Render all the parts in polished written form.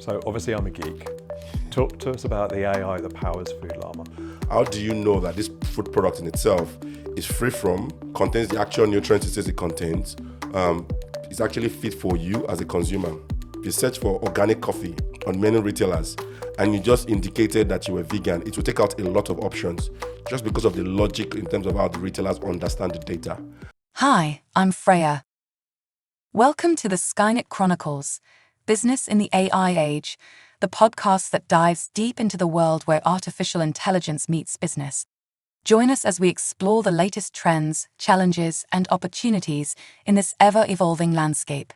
So obviously I'm a geek. Talk to us about the AI that powers Food Llama. How do you know that this food product in itself is free from, contains the actual nutrients it says it contains, is actually fit for you as a consumer? If you search for organic coffee on many retailers and you just indicated that you were vegan, it will take out a lot of options just because of the logic in terms of how the retailers understand the data. Hi, I'm Freya. Welcome to the Skynet Chronicles, Business in the AI Age, the podcast that dives deep into the world where artificial intelligence meets business. Join us as we explore the latest trends, challenges, and opportunities in this ever-evolving landscape.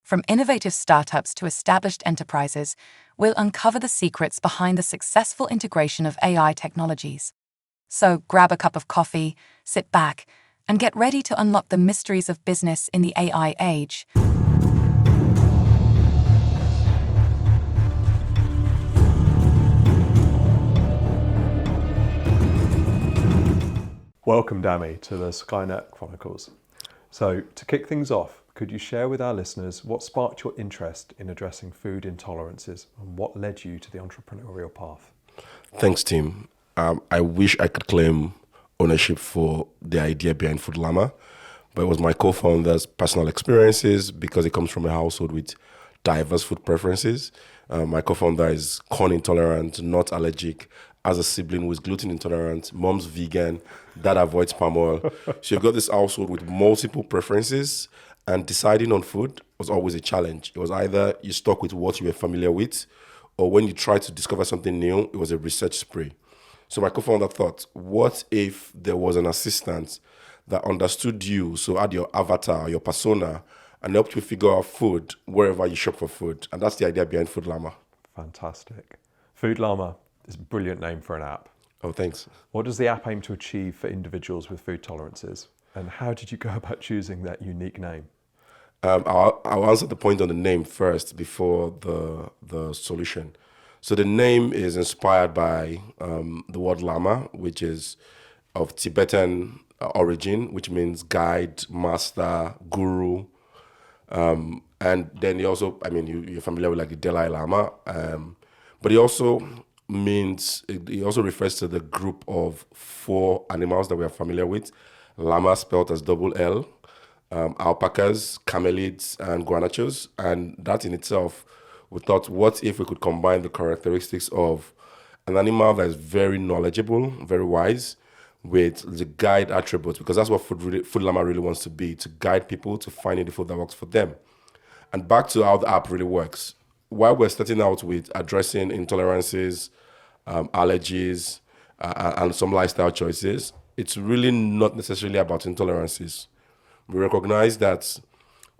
From innovative startups to established enterprises, we'll uncover the secrets behind the successful integration of AI technologies. So grab a cup of coffee, sit back, and get ready to unlock the mysteries of business in the AI age. Welcome, Dami, to the Skynet Chronicles. So to kick things off, could you share with our listeners what sparked your interest in addressing food intolerances and what led you to the entrepreneurial path? Thanks, Tim. I wish I could claim ownership for the idea behind Food Llama, but it was my co-founder's personal experiences because it comes from a household with diverse food preferences. My co-founder is corn intolerant, not allergic, as a sibling who is gluten intolerant, mom's vegan, dad avoids palm oil. So you've got this household with multiple preferences, and deciding on food was always a challenge. It was either you stuck with what you were familiar with, or when you tried to discover something new, it was a research spree. So my co-founder thought, what if there was an assistant that understood you, so had your avatar, your persona, and helped you figure out food wherever you shop for food? And that's the idea behind Food Llama. Fantastic. Food Llama is a brilliant name for an app. Oh, thanks. What does the app aim to achieve for individuals with food tolerances? And how did you go about choosing that unique name? I'll answer the point on the name first before the solution. So the name is inspired by the word Lama, which is of Tibetan origin, which means guide, master, guru. And then he also, you're familiar with like the Dalai Lama, but he also refers to the group of 4 animals that we are familiar with. Llama spelled as double L, alpacas, camelids, and guanachos. And that in itself, we thought, what if we could combine the characteristics of an animal that is very knowledgeable, very wise, with the guide attributes, because that's what Food Llama really wants to be, to guide people to finding the food that works for them. And back to how the app really works. While we're starting out with addressing intolerances, allergies, and some lifestyle choices, it's really not necessarily about intolerances. We recognize that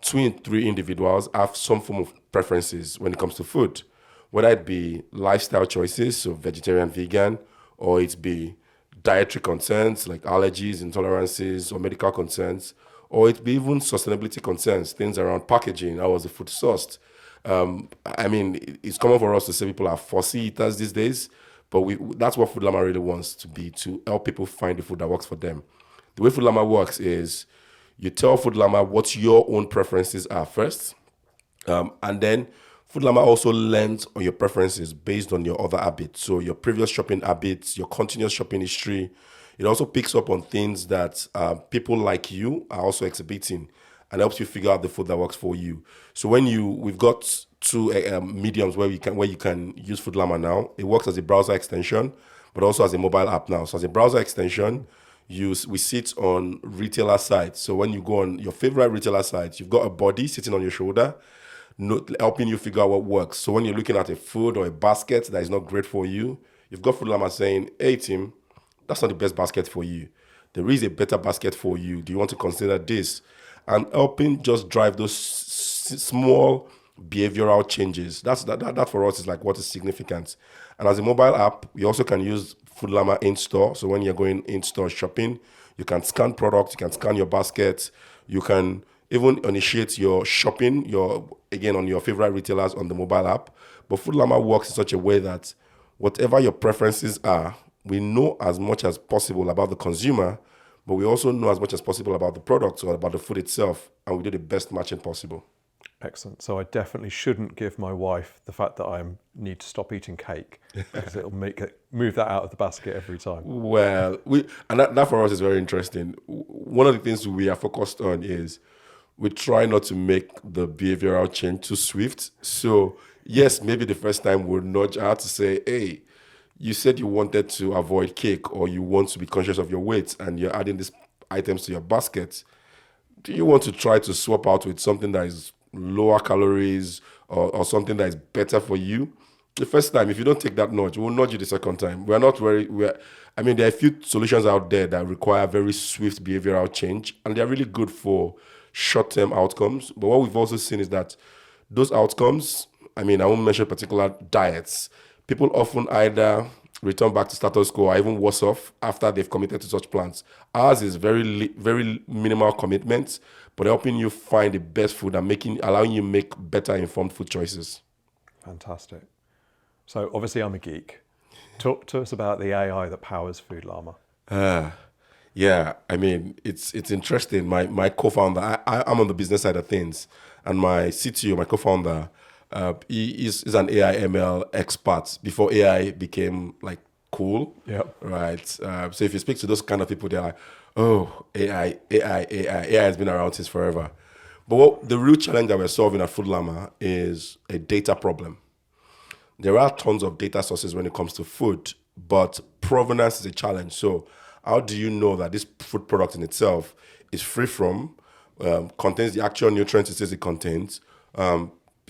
2 in 3 individuals have some form of preferences when it comes to food, whether it be lifestyle choices, so vegetarian, vegan, or it be dietary concerns like allergies, intolerances, or medical concerns, or it be even sustainability concerns, things around packaging, how was the food sourced. It's common for us to say people are fussy eaters these days, but that's what Food Llama really wants to be, to help people find the food that works for them. The way Food Llama works is you tell Food Llama what your own preferences are first, and then Food Llama also learns on your preferences based on your other habits. So your previous shopping habits, your continuous shopping history. It also picks up on things that people like you are also exhibiting and helps you figure out the food that works for you. So we've got 2 mediums where you can use Food Llama now. It works as a browser extension, but also as a mobile app now. So as a browser extension, we sit on retailer sites. So when you go on your favorite retailer sites, you've got a body sitting on your shoulder, helping you figure out what works. So when you're looking at a food or a basket that is not great for you, you've got Food Llama saying, hey Tim, that's not the best basket for you. There is a better basket for you. Do you want to consider this? And helping just drive those small behavioral changes. That for us is like what is significant. And as a mobile app, we also can use Food Llama in-store. So when you're going in-store shopping, you can scan products, you can scan your basket, you can even initiate your shopping, on your favorite retailers on the mobile app. But Food Llama works in such a way that whatever your preferences are, we know as much as possible about the consumer, but we also know as much as possible about the product or about the food itself, and we do the best matching possible. Excellent. So I definitely shouldn't give my wife the fact that I need to stop eating cake because it'll move that out of the basket every time. Well, that for us is very interesting. One of the things we are focused on is we try not to make the behavioral change too swift. So yes, maybe the first time we'll nudge her to say, hey, you said you wanted to avoid cake or you want to be conscious of your weight and you're adding these items to your basket. Do you want to try to swap out with something that is lower calories or something that is better for you? The first time, if you don't take that nudge, we'll nudge you the second time. There are a few solutions out there that require very swift behavioral change, and they're really good for short-term outcomes. But what we've also seen is that those outcomes, I won't mention particular diets, people often either return back to status quo or even worse off after they've committed to such plans. Ours is very minimal commitment, but helping you find the best food and allowing you make better informed food choices. Fantastic. So obviously I'm a geek. Talk to us about the AI that powers Food Llama. Yeah, it's interesting. My co-founder, I'm on the business side of things, and my CTO, my co-founder, is an AI ML expert before AI became like cool. Yeah. Right. So if you speak to those kind of people, they're like, oh, AI has been around since forever. But the real challenge that we're solving at Food Llama is a data problem. There are tons of data sources when it comes to food, but provenance is a challenge. So how do you know that this food product in itself is free from, contains the actual nutrients it says it contains,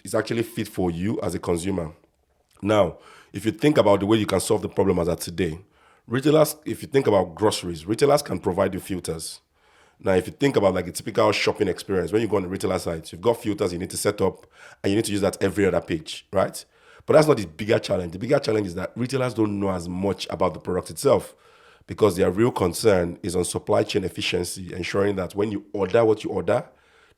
is actually fit for you as a consumer? Now, if you think about the way you can solve the problem as of today, retailers, if you think about groceries, retailers can provide you filters. Now, if you think about like a typical shopping experience, when you go on the retailer site, you've got filters you need to set up, and you need to use that every other page, right? But that's not the bigger challenge. The bigger challenge is that retailers don't know as much about the product itself because their real concern is on supply chain efficiency, ensuring that when you order what you order,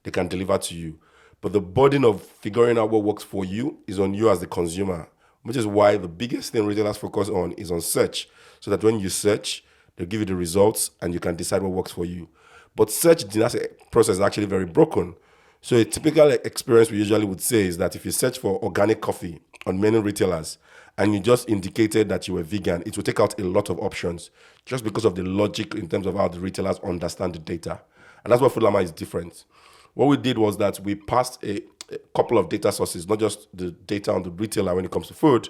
they can deliver to you. But the burden of figuring out what works for you is on you as the consumer, which is why the biggest thing retailers focus on is on search, so that when you search, they'll give you the results and you can decide what works for you. But search process is actually very broken. So a typical experience we usually would say is that if you search for organic coffee on many retailers and you just indicated that you were vegan, it will take out a lot of options just because of the logic in terms of how the retailers understand the data. And that's where Food Llama is different. What we did was that we passed a couple of data sources, not just the data on the retailer when it comes to food,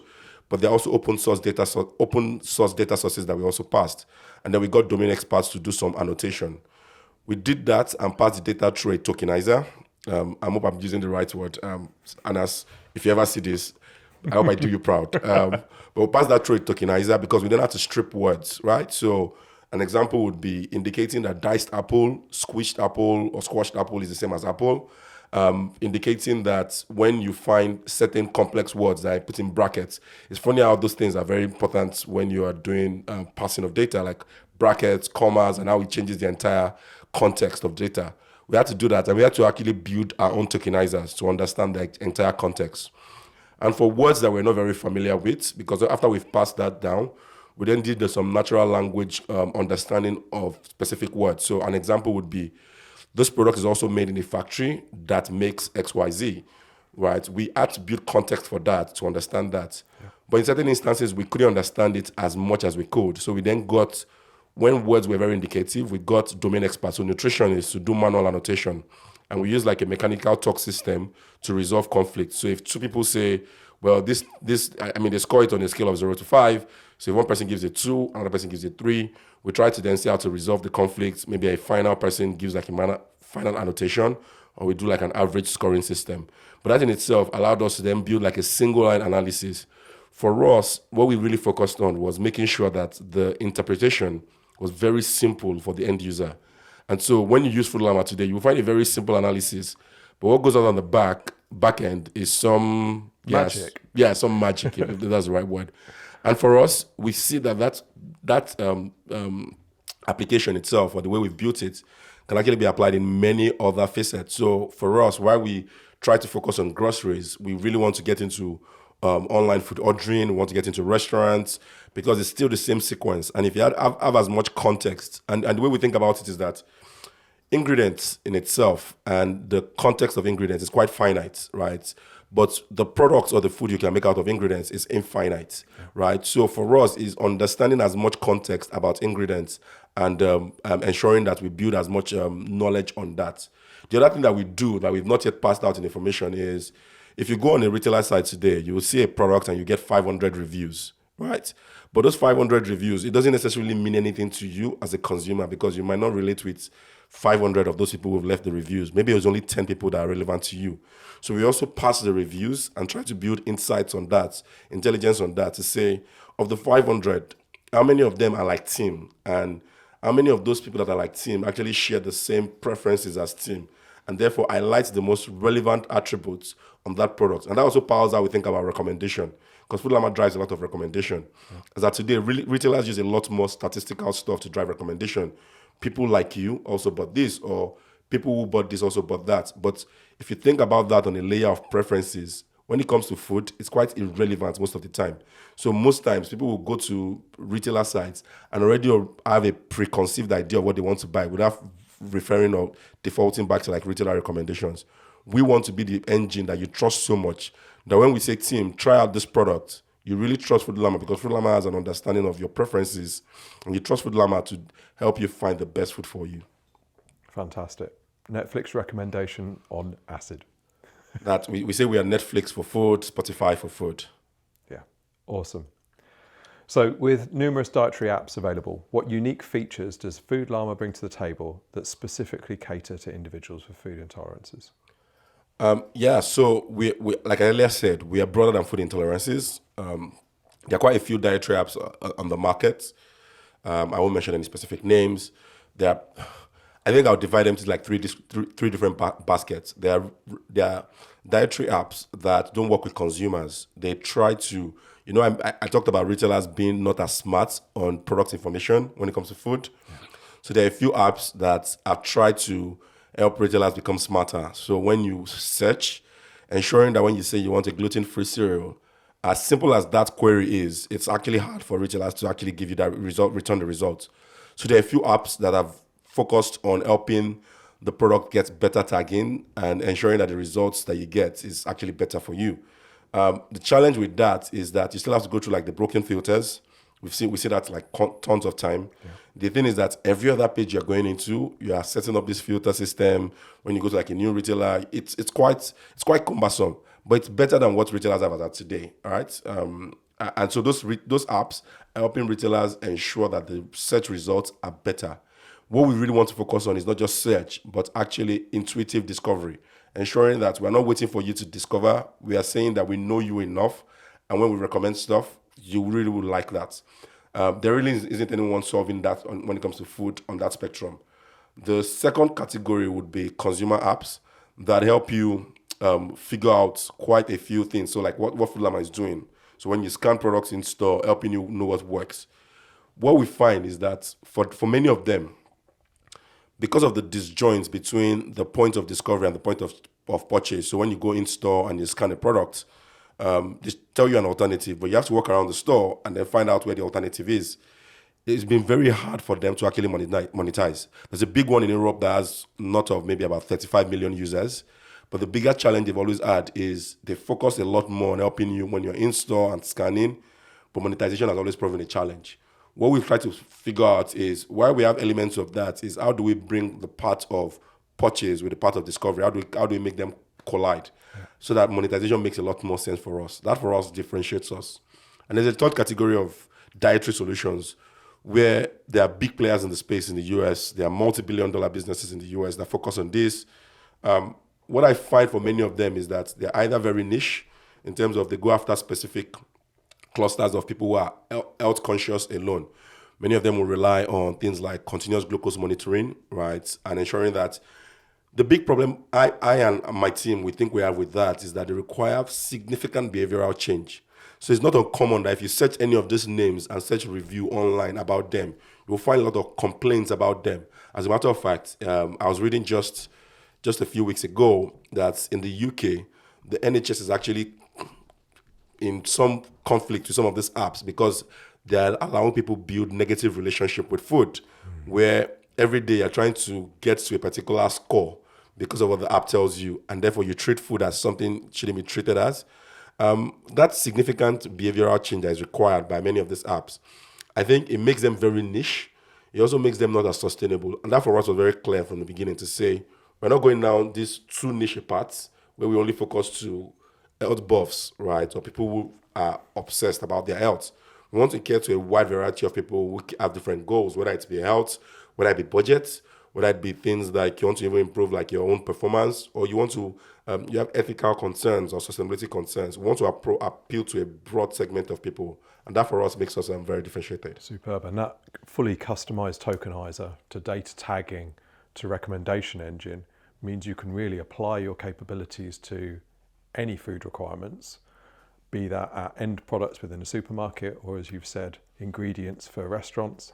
but there are also open source data sources that we also passed. And then we got domain experts to do some annotation. We did that and passed the data through a tokenizer. I hope I'm using the right word. Anas, if you ever see this, I hope I do you proud. But we passed that through a tokenizer because we don't have to strip words, right? So an example would be indicating that diced apple, squished apple, or squashed apple is the same as apple. Indicating that when you find certain complex words that I put in brackets, it's funny how those things are very important when you are doing passing of data, like brackets, commas, and how it changes the entire context of data. We had to do that, and we had to actually build our own tokenizers to understand the entire context. And for words that we're not very familiar with, because after we've passed that down, we then did some natural language understanding of specific words. So an example would be, this product is also made in a factory that makes XYZ, right? We had to build context for that to understand that. Yeah. But in certain instances, we couldn't understand it as much as we could. So we then got, when words were very indicative, we got domain experts, so nutritionists, to do manual annotation. And we use like a mechanical talk system to resolve conflict. So if two people say, well, they score it on a scale of 0 to 5. So if one person gives it 2, another person gives it 3, we try to then see how to resolve the conflict. Maybe a final person gives like a final annotation, or we do like an average scoring system. But that in itself allowed us to then build like a single line analysis. For us, what we really focused on was making sure that the interpretation was very simple for the end user. And so when you use Food Llama today, you will find a very simple analysis. But what goes on the back end is some magic. Some magic, if that's the right word. And for us, we see that application itself, or the way we've built it, can actually be applied in many other facets. So for us, while we try to focus on groceries, we really want to get into online food ordering, we want to get into restaurants, because it's still the same sequence. And if you have as much context, and the way we think about it is that ingredients in itself and the context of ingredients is quite finite, right? But the products or the food you can make out of ingredients is infinite, right? So for us, is understanding as much context about ingredients and ensuring that we build as much knowledge on that. The other thing that we do that we've not yet passed out in information is, if you go on a retailer site today, you will see a product and you get 500 reviews, right? But those 500 reviews, it doesn't necessarily mean anything to you as a consumer, because you might not relate with 500 of those people who've left the reviews. Maybe it was only 10 people that are relevant to you. So we also pass the reviews and try to build insights on that, intelligence on that, to say, of the 500, how many of them are like Tim? And how many of those people that are like Tim actually share the same preferences as Tim? And therefore highlight the most relevant attributes on that product. And that also powers how we think about recommendation, because Food Llama drives a lot of recommendation. As that today, retailers use a lot more statistical stuff to drive recommendation. People like you also bought this, or people who bought this also bought that. But if you think about that on a layer of preferences, when it comes to food, it's quite irrelevant most of the time. So most times people will go to retailer sites and already have a preconceived idea of what they want to buy without referring or defaulting back to like retailer recommendations. We want to be the engine that you trust so much that when we say, team, try out this product, you really trust Food Llama, because Food Llama has an understanding of your preferences, and you trust Food Llama to help you find the best food for you. Fantastic. Netflix recommendation on acid. That we say we are Netflix for food, Spotify for food. Yeah, awesome. So with numerous dietary apps available, what unique features does Food Llama bring to the table that specifically cater to individuals with food intolerances? So we like I earlier said, we are broader than food intolerances. There are quite a few dietary apps on the market. I won't mention any specific names. I think I'll divide them to like three different baskets. There are dietary apps that don't work with consumers. They try to, I talked about retailers being not as smart on product information when it comes to food. So there are a few apps that have tried to help retailers become smarter. So when you search, ensuring that when you say you want a gluten-free cereal, as simple as that query is, it's actually hard for retailers to actually give you that result, return the result. So there are a few apps that have focused on helping the product get better tagging and ensuring that the results that you get is actually better for you. The challenge with that is that you still have to go through like the broken filters. We see that like tons of time. Yeah. The thing is that every other page you're going into, you are setting up this filter system. When you go to like a new retailer, it's quite cumbersome, but it's better than what retailers have as of today. All right. And so those apps are helping retailers ensure that the search results are better. What we really want to focus on is not just search, but actually intuitive discovery, ensuring that we're not waiting for you to discover. We are saying that we know you enough, and when we recommend stuff, you really would like that. There really isn't anyone solving that when it comes to food on that spectrum. The second category would be consumer apps that help you figure out quite a few things. So like what Food Llama is doing. So when you scan products in store, helping you know what works. What we find is that for many of them, because of the disjoints between the point of discovery and the point of purchase, so when you go in store and you scan a product, they tell you an alternative, but you have to walk around the store and then find out where the alternative is. It's been very hard for them to actually monetize. There's a big one in Europe that has not of maybe about 35 million users, but the bigger challenge they've always had is they focus a lot more on helping you when you're in store and scanning, but monetization has always proven a challenge. What we've tried to figure out is why we have elements of that is how do we bring the part of purchase with the part of discovery? How do we make them collide so that monetization makes a lot more sense for us? That for us differentiates us. And there's a third category of dietary solutions where there are big players in the space in the US. There are multi-billion-dollar businesses in the US that focus on this. What I find for many of them is that they're either very niche in terms of they go after specific clusters of people who are health conscious alone. Many of them will rely on things like continuous glucose monitoring, right? And ensuring that the big problem I and my team, we think we have with that is that they require significant behavioral change. So it's not uncommon that if you search any of these names and search review online about them, you'll find a lot of complaints about them. As a matter of fact, I was reading just a few weeks ago that in the UK, the NHS is actually in some conflict with some of these apps because they're allowing people build negative relationship with food, where every day you're trying to get to a particular score because of what the app tells you, and therefore you treat food as something it shouldn't be treated as. That significant behavioral change that is required by many of these apps, I think it makes them very niche. It also makes them not as sustainable. And that for us was very clear from the beginning to say, we're not going down these two niche paths where we only focus to health buffs, right? Or people who are obsessed about their health. We want to care to a wide variety of people who have different goals, whether it be health, whether it be budget, whether it be things like you want to even improve like your own performance, or you want to, you have ethical concerns or sustainability concerns. We want to appeal to a broad segment of people. And that for us makes us very differentiated. Superb. And that fully customized tokenizer to data tagging to recommendation engine means you can really apply your capabilities to any food requirements, be that at end products within a supermarket or, as you've said, ingredients for restaurants,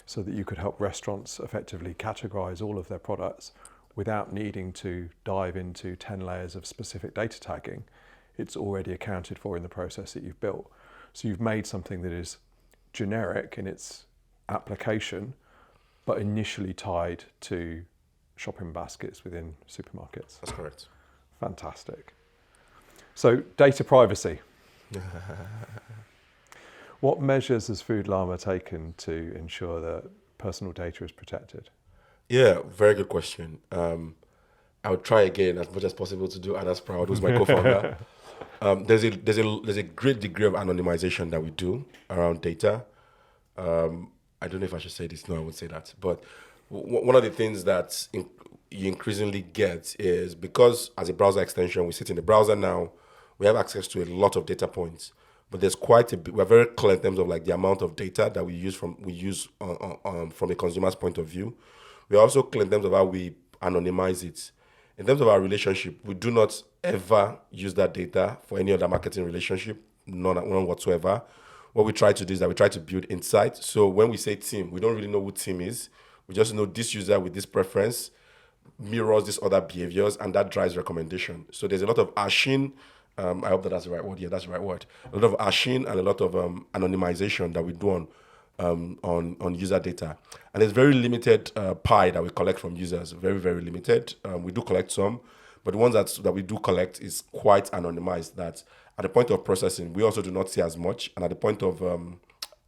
so that you could help restaurants effectively categorize all of their products without needing to dive into 10 layers of specific data tagging. It's already accounted for in the process that you've built. So you've made something that is generic in its application, but initially tied to shopping baskets within supermarkets. That's correct. Fantastic. So data privacy. What measures has Food Llama taken to ensure that personal data is protected? Yeah, very good question. I would try again as much as possible to do Anna's proud, who's my co-founder. There's a great degree of anonymization that we do around data. I don't know if I should say this. No, I won't say that. But one of the things that you increasingly get is, because as a browser extension, we sit in the browser now, we have access to a lot of data points. But there's quite a bit. We're very clear in terms of like the amount of data that we use from a consumer's point of view. We're also clear in terms of how we anonymize it. In terms of our relationship, we do not ever use that data for any other marketing relationship, none whatsoever. What we try to do is that we try to build insight. So when we say team, we don't really know who team is. We just know this user with this preference mirrors these other behaviors, and that drives recommendation. So there's a lot of hashing. I hope that's the right word. Yeah, that's the right word. A lot of hashing and a lot of anonymization that we do on user data. And there's very limited pie that we collect from users. Very, very limited. We do collect some, but the ones that we do collect is quite anonymized, that at the point of processing, we also do not see as much. And at the point of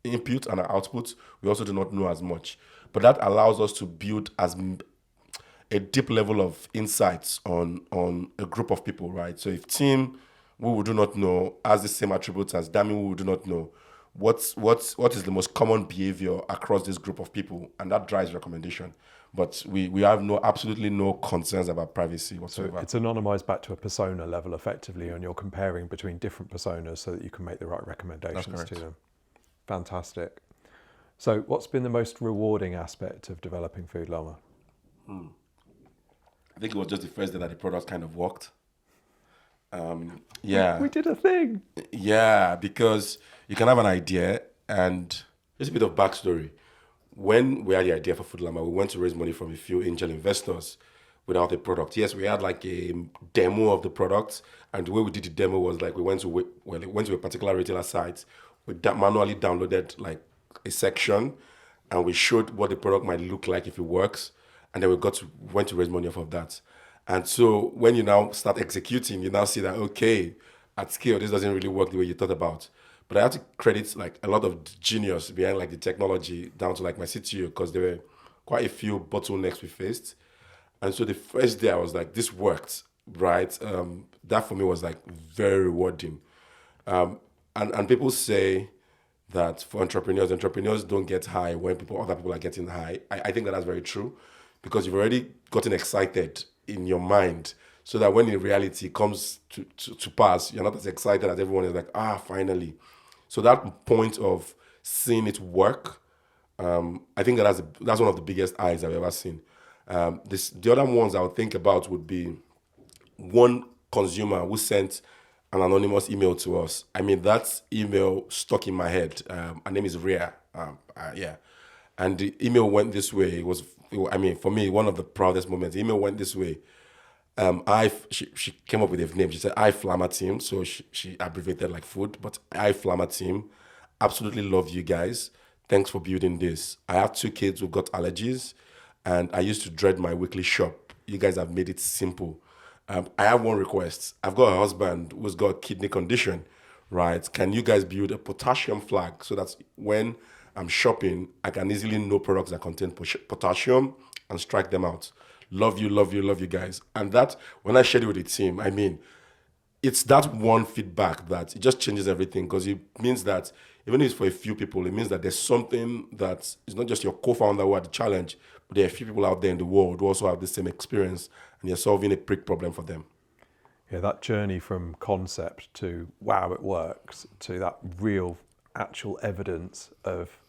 input and output, we also do not know as much. But that allows us to build a deep level of insights on a group of people, right? So if team, who we do not know, has the same attributes as Dami, who we do not know, what is the most common behavior across this group of people, and that drives recommendation. But we have absolutely no concerns about privacy whatsoever. So it's anonymized back to a persona level effectively, and you're comparing between different personas so that you can make the right recommendations to them. Fantastic. So what's been the most rewarding aspect of developing Food Llama? I think it was just the first day that the product kind of worked. Yeah. We did a thing. Yeah, because you can have an idea, and just a bit of backstory. When we had the idea for Food Llama, we went to raise money from a few angel investors without a product. Yes, we had like a demo of the product, and the way we did the demo was like we went to a particular retailer site. We manually downloaded like a section, and we showed what the product might look like if it works, and then went to raise money off of that. And so when you now start executing, you now see that, okay, at scale, this doesn't really work the way you thought about. But I have to credit like a lot of genius behind like the technology, down to like my CTO, because there were quite a few bottlenecks we faced. And so the first day I was like, this worked, right? That for me was like very rewarding. And people say that for entrepreneurs don't get high when other people are getting high. I think that's very true, because you've already gotten excited in your mind, so that when in reality comes to pass, you're not as excited as everyone is like, finally. So that point of seeing it work, I think that's one of the biggest highs I've ever seen. The other ones I would think about would be one consumer who sent an anonymous email to us. I mean, that email stuck in my head. Her name is Rhea. Yeah. And the email went this way. For me, one of the proudest moments. The email went this way. She came up with a name. She said, Llama team. So she abbreviated like food, but Llama team. Absolutely love you guys. Thanks for building this. I have 2 kids who've got allergies, and I used to dread my weekly shop. You guys have made it simple. I have one request. I've got a husband who's got a kidney condition, right? Can you guys build a potassium flag so that when I'm shopping, I can easily know products that contain potassium and strike them out? Love you, love you, love you guys. And that, when I shared it with the team, I mean, it's that one feedback that it just changes everything, because it means that even if it's for a few people, it means that there's something that is not just your co-founder who had the challenge, but there are a few people out there in the world who also have the same experience, and you're solving a prick problem for them. Yeah, that journey from concept to wow, it works, to that real actual evidence of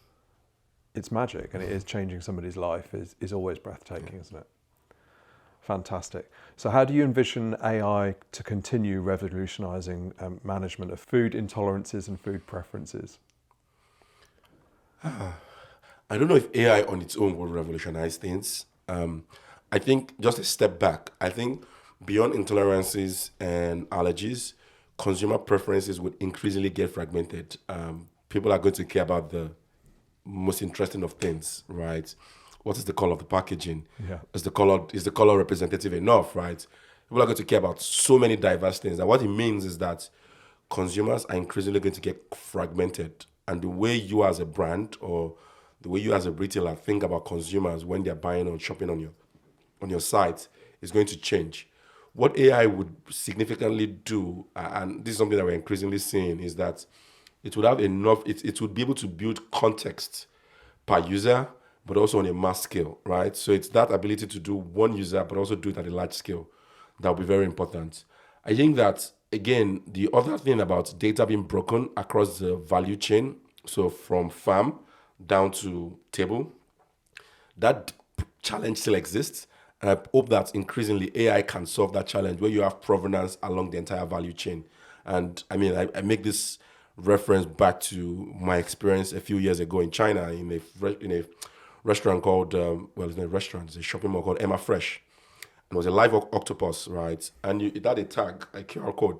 it's magic and it is changing somebody's life is always breathtaking, isn't it? Fantastic. So how do you envision AI to continue revolutionizing management of food intolerances and food preferences? I don't know if AI on its own will revolutionize things. I think just a step back, I think beyond intolerances and allergies, consumer preferences would increasingly get fragmented. People are going to care about the most interesting of things, right? What is the color of the packaging? Yeah. Is the color representative enough, right? People are going to care about so many diverse things. And what it means is that consumers are increasingly going to get fragmented. And the way you as a brand or the way you as a retailer think about consumers when they're buying or shopping on your site is going to change. What AI would significantly do, and this is something that we're increasingly seeing, is that it would have enough, it would be able to build context per user, but also on a mass scale, right? So it's that ability to do one user, but also do it at a large scale. That will be very important. I think that, again, the other thing about data being broken across the value chain, so from farm down to table, that challenge still exists. And I hope that increasingly AI can solve that challenge where you have provenance along the entire value chain. And I mean, I make this reference back to my experience a few years ago in China in a restaurant called, it's not a restaurant, it's a shopping mall called Emma Fresh. And it was a live octopus, right? And it had a tag, a QR code.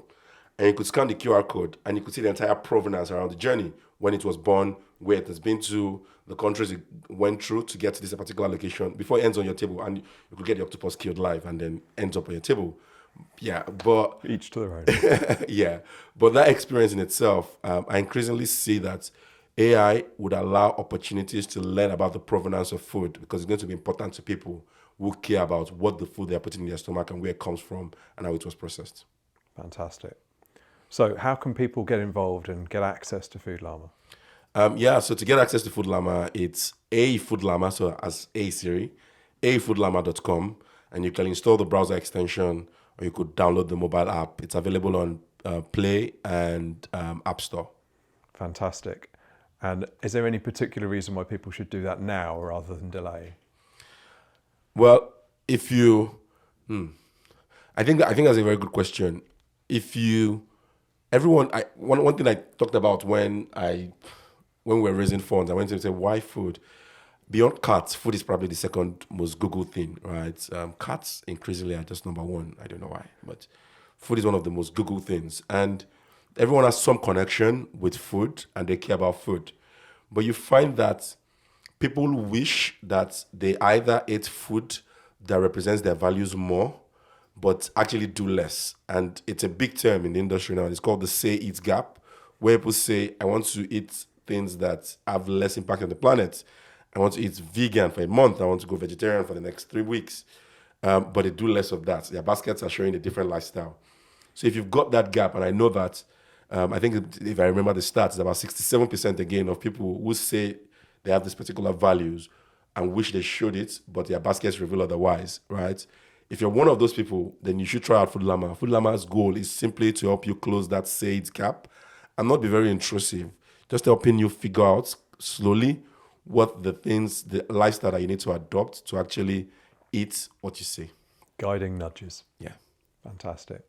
And you could scan the QR code and you could see the entire provenance around the journey, when it was born, where it has been to, the countries it went through to get to this particular location before it ends on your table. And you could get the octopus killed live and then ends up on your table. Yeah, but Each to their own. yeah, but that experience in itself, I increasingly see that AI would allow opportunities to learn about the provenance of food, because it's going to be important to people who care about what the food they're putting in their stomach and where it comes from and how it was processed. Fantastic. So how can people get involved and get access to Food Llama? So to get access to Food Llama, it's Food Llama, so as A Siri, foodllama.com, and you can install the browser extension or you could download the mobile app. It's available on Play and App Store. Fantastic. And is there any particular reason why people should do that now rather than delay? Well, if you, I think that's a very good question. One thing I talked about when we were raising funds, I went to say, why food? Beyond cats, food is probably the second most Googled thing, right? Cats increasingly are just number one. I don't know why, but food is one of the most Googled things. And everyone has some connection with food and they care about food. But you find that people wish that they either ate food that represents their values more, but actually do less. And it's a big term in the industry now. It's called the say-eat gap, where people say, I want to eat things that have less impact on the planet. I want to eat vegan for a month. I want to go vegetarian for the next 3 weeks. But they do less of that. Their baskets are showing a different lifestyle. So if you've got that gap, and I know that, I think if I remember the stats, it's about 67% again of people who say they have these particular values and wish they showed it, but their baskets reveal otherwise, right? If you're one of those people, then you should try out Food Llama. Food Llama's goal is simply to help you close that say-it gap and not be very intrusive. Just helping you figure out slowly what the lifestyle that you need to adopt to actually eat what you say. Guiding nudges. Yeah. Fantastic.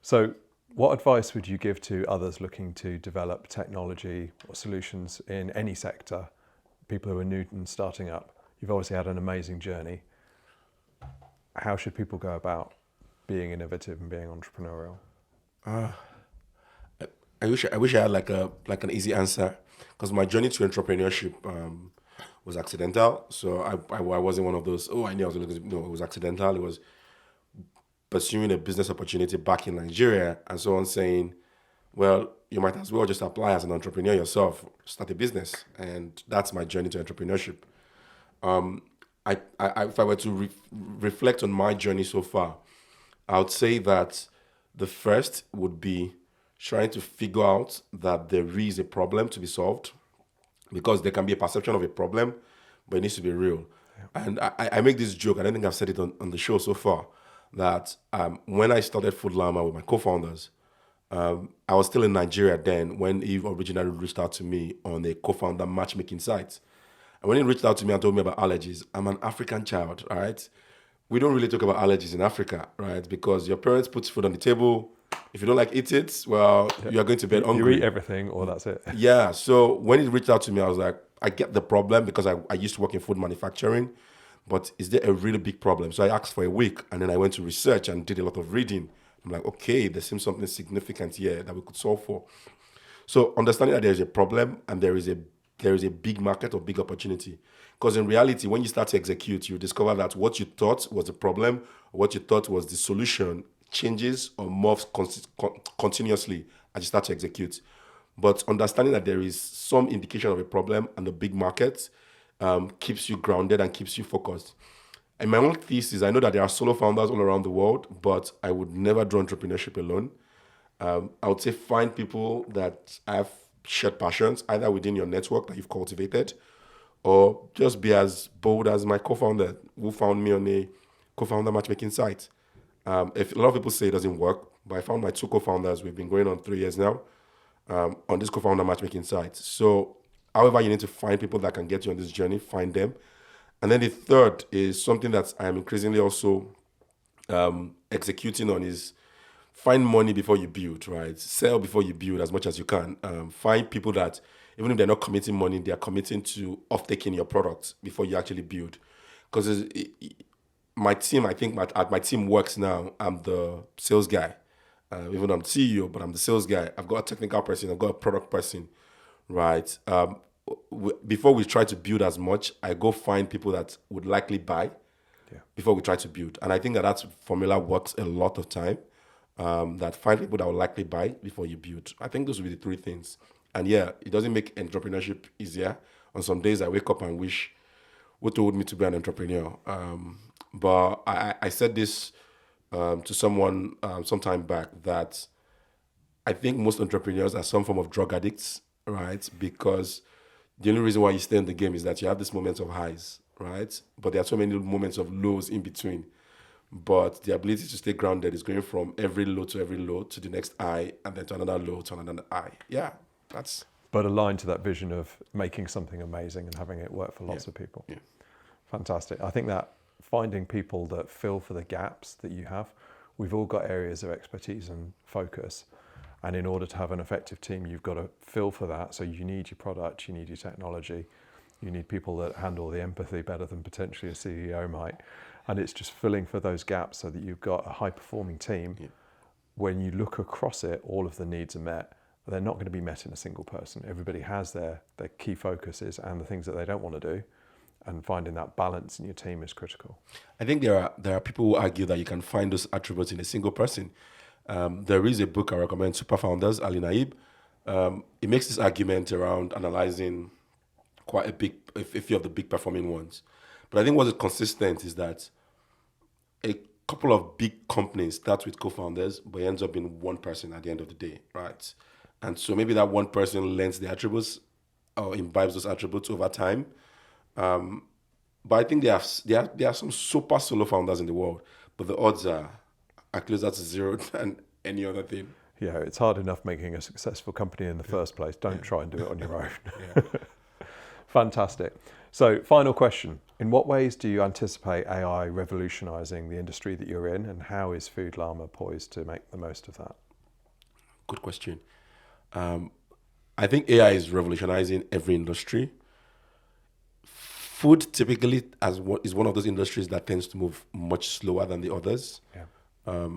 So what advice would you give to others looking to develop technology or solutions in any sector, people who are new and starting up? You've obviously had an amazing journey. How should people go about being innovative and being entrepreneurial? I wish I had like an easy answer, because my journey to entrepreneurship was accidental. So I wasn't one of those, oh, I knew I was going to, no, it was accidental. It was pursuing a business opportunity back in Nigeria and someone saying, well, you might as well just apply as an entrepreneur yourself, start a business. And that's my journey to entrepreneurship. If I were to reflect on my journey so far, I would say that the first would be trying to figure out that there is a problem to be solved, because there can be a perception of a problem, but it needs to be real. And I make this joke, I don't think I've said it on the show so far, that when I started Food Llama with my co-founders, I was still in Nigeria then when Eve originally reached out to me on a co-founder matchmaking site. And when he reached out to me and told me about allergies, I'm an African child, all right? We don't really talk about allergies in Africa, right? Because your parents put food on the table. If you don't like eat it, well, you're going to bed hungry. You eat everything or that's it. Yeah. So when he reached out to me, I was like, I get the problem because I used to work in food manufacturing, but is there a really big problem? So I asked for a week and then I went to research and did a lot of reading. I'm like, okay, there seems something significant here that we could solve for. So understanding that there is a problem and there is a big market or big opportunity. Because in reality, when you start to execute, you discover that what you thought was the problem, or what you thought was the solution, changes or morphs continuously as you start to execute. But understanding that there is some indication of a problem and a big market keeps you grounded and keeps you focused. And my own thesis, I know that there are solo founders all around the world, but I would never do entrepreneurship alone. I would say find people that have shared passions, either within your network that you've cultivated, or just be as bold as my co-founder who found me on a co-founder matchmaking site. If a lot of people say it doesn't work, but I found my two co-founders, we've been going on 3 years now, on this co-founder matchmaking site. So however you need to find people that can get you on this journey, find them. And then the third is something that I am increasingly also executing on is find money before you build, right? Sell before you build as much as you can. Find people that, even if they're not committing money, they are committing to off-taking your product before you actually build. Because my team, I think my team works now. I'm the sales guy. Even though I'm the CEO, but I'm the sales guy. I've got a technical person. I've got a product person, right? Before we try to build as much, I go find people that would likely buy before we try to build. And I think that formula works a lot of time. That find people that will likely buy before you build. I think those will be the three things. And yeah, it doesn't make entrepreneurship easier. On some days I wake up and wish who told me to be an entrepreneur. But I said this to someone some time back that I think most entrepreneurs are some form of drug addicts, right? Because the only reason why you stay in the game is that you have these moments of highs, right? But there are so many moments of lows in between. But the ability to stay grounded is going from every low to the next high, and then to another low to another high. Yeah, that's... But aligned to that vision of making something amazing and having it work for lots of people. Yeah. Fantastic. I think that finding people that fill for the gaps that you have, we've all got areas of expertise and focus. And in order to have an effective team, you've got to fill for that. So you need your product, you need your technology, you need people that handle the empathy better than potentially a CEO might. And it's just filling for those gaps so that you've got a high-performing team. Yeah. When you look across it, all of the needs are met. They're not going to be met in a single person. Everybody has their key focuses and the things that they don't want to do. And finding that balance in your team is critical. I think there are people who argue that you can find those attributes in a single person. There is a book I recommend, Super Founders, Ali Naib. It makes this argument around analyzing quite a few of the big performing ones. But I think what is consistent is that a couple of big companies start with co-founders, but it ends up being one person at the end of the day, right? And so maybe that one person lends the attributes or imbibes those attributes over time. But I think there are some super solo founders in the world, but the odds are closer to zero than any other thing. Yeah, it's hard enough making a successful company in the first place. Don't try and do it on your own. Fantastic. So, final question. In what ways do you anticipate AI revolutionising the industry that you're in, and how is Food Llama poised to make the most of that? Good question. I think AI is revolutionizing every industry. Food typically is one of those industries that tends to move much slower than the others. Yeah.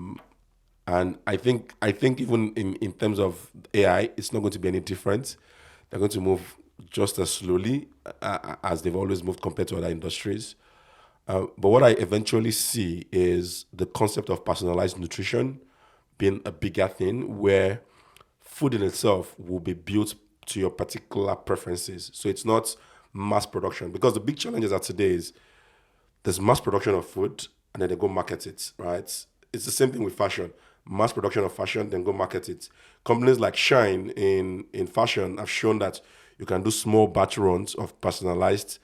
And I think even in terms of AI, it's not going to be any different. They're going to move just as slowly as they've always moved compared to other industries. But what I eventually see is the concept of personalized nutrition being a bigger thing where food in itself will be built to your particular preferences. So it's not mass production, because the big challenges are today is there's mass production of food and then they go market it, right? It's the same thing with fashion. Mass production of fashion, then go market it. Companies like Shine in fashion have shown that you can do small batch runs of personalized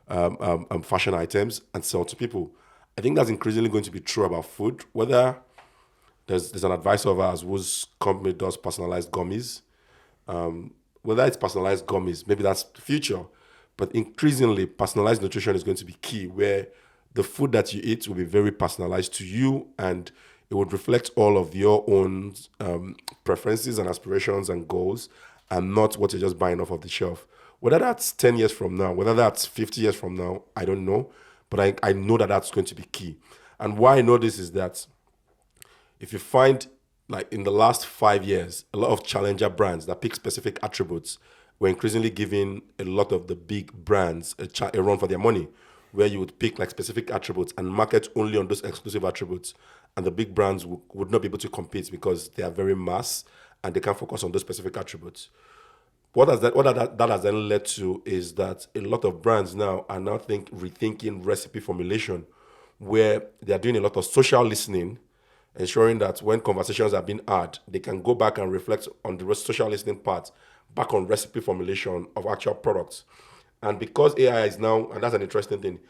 fashion items and sell to people. I think that's increasingly going to be true about food, whether there's an advisor of ours whose company does personalized gummies. Whether it's personalized gummies, maybe that's the future. But increasingly, personalized nutrition is going to be key, where the food that you eat will be very personalized to you, and it would reflect all of your own preferences and aspirations and goals, and not what you're just buying off of the shelf. Whether that's 10 years from now, whether that's 50 years from now, I don't know. But I know that that's going to be key. And why I know this is that if you find, like in the last 5 years, a lot of challenger brands that pick specific attributes were increasingly giving a lot of the big brands a run for their money, where you would pick like specific attributes and market only on those exclusive attributes. And the big brands would not be able to compete because they are very mass and they can't focus on those specific attributes. What that has then led to is that a lot of brands now are rethinking recipe formulation, where they are doing a lot of social listening, ensuring that when conversations are being had, they can go back and reflect on the social listening part, back on recipe formulation of actual products. And because AI is now, and that's an interesting thing,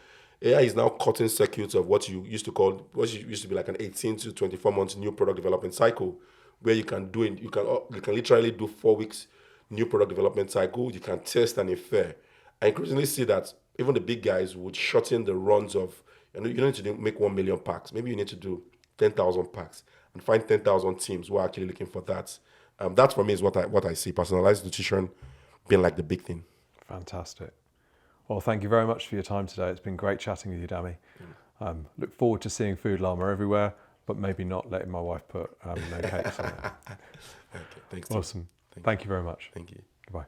AI is now cutting circuits of what used to be like an 18 to 24 months new product development cycle, where you can literally do 4 weeks new product development cycle. You can test and infer. I increasingly see that even the big guys would shorten the runs of, you don't need to make 1 million packs. Maybe you need to do 10,000 packs and find 10,000 teams who are actually looking for that. That for me is what I see, personalized nutrition being like the big thing. Fantastic. Well, thank you very much for your time today. It's been great chatting with you, Dami. Look forward to seeing Food Llama everywhere, but maybe not letting my wife put no cakes on it. Okay, thanks. Awesome. Thank you very much. Thank you. Goodbye.